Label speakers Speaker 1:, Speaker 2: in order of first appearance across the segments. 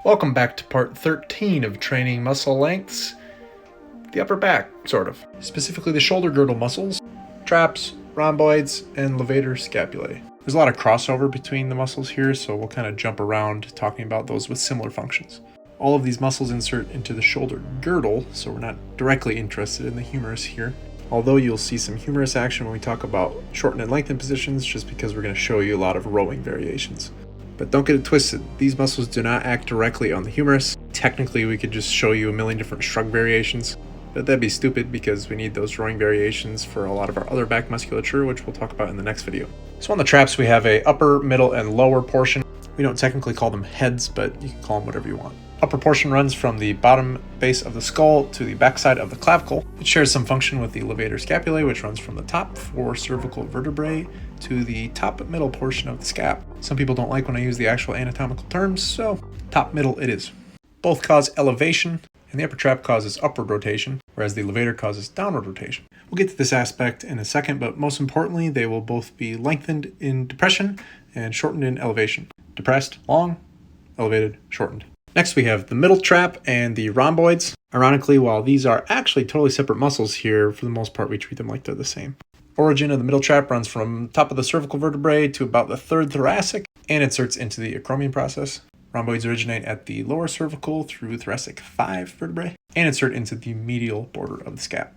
Speaker 1: Welcome back to part 13 of training muscle lengths. The upper back, sort of. Specifically the shoulder girdle muscles, traps, rhomboids, and levator scapulae. There's a lot of crossover between the muscles here, so we'll kind of jump around talking about those with similar functions. All of these muscles insert into the shoulder girdle, so we're not directly interested in the humerus here. Although you'll see some humerus action when we talk about shortened and lengthened positions, just because we're going to show you a lot of rowing variations. But don't get it twisted, these muscles do not act directly on the humerus. Technically, we could just show you a million different shrug variations, but that'd be stupid because we need those rowing variations for a lot of our other back musculature, which we'll talk about in the next video. So on the traps, we have a upper, middle, and lower portion. We don't technically call them heads, but you can call them whatever you want. Upper portion runs from the bottom base of the skull to the backside of the clavicle. It shares some function with the levator scapulae, which runs from the top 4 cervical vertebrae to the top middle portion of the scap. Some people don't like when I use the actual anatomical terms, so top middle it is. Both cause elevation, and the upper trap causes upward rotation, whereas the levator causes downward rotation. We'll get to this aspect in a second, but most importantly, they will both be lengthened in depression and shortened in elevation. Depressed, long; elevated, shortened. Next we have the middle trap and the rhomboids. Ironically, while these are actually totally separate muscles here, for the most part we treat them like they're the same. Origin of the middle trap runs from top of the cervical vertebrae to about the 3rd thoracic and inserts into the acromion process. Rhomboids originate at the lower cervical through thoracic 5 vertebrae and insert into the medial border of the scap.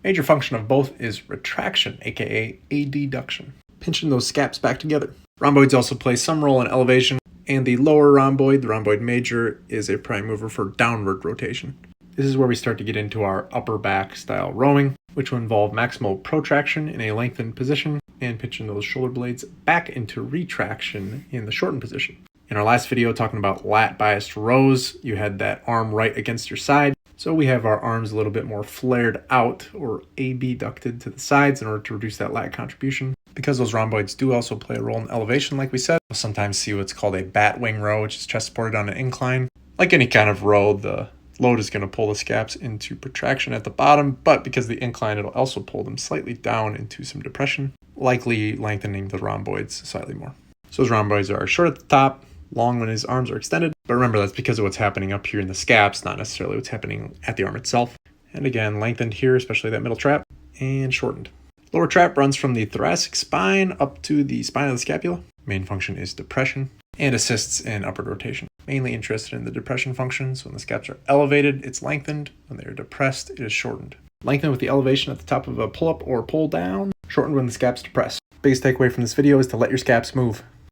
Speaker 1: Major function of both is retraction, aka adduction, pinching those scaps back together. Rhomboids also play some role in elevation, and the lower rhomboid, the rhomboid major, is a prime mover for downward rotation. This is where we start to get into our upper back style rowing, which will involve maximal protraction in a lengthened position and pitching those shoulder blades back into retraction in the shortened position. In our last video talking about lat biased rows, you had that arm right against your side. So we have our arms a little bit more flared out or abducted to the sides in order to reduce that lat contribution. Because those rhomboids do also play a role in elevation, like we said, we'll sometimes see what's called a bat wing row, which is chest supported on an incline. Like any kind of row, the load is going to pull the scaps into protraction at the bottom, but because the incline, it'll also pull them slightly down into some depression, likely lengthening the rhomboids slightly more. So those rhomboids are short at the top, long when his arms are extended, but remember that's because of what's happening up here in the scaps, not necessarily what's happening at the arm itself. And again, lengthened here, especially that middle trap, and shortened. Lower trap runs from the thoracic spine up to the spine of the scapula. Main function is depression and assists in upward rotation. Mainly interested in the depression functions. When the scaps are elevated, it's lengthened. When they are depressed, it is shortened. Lengthened with the elevation at the top of a pull-up or pull-down. Shortened when the scaps depress. Biggest takeaway from this video is to let your scaps move.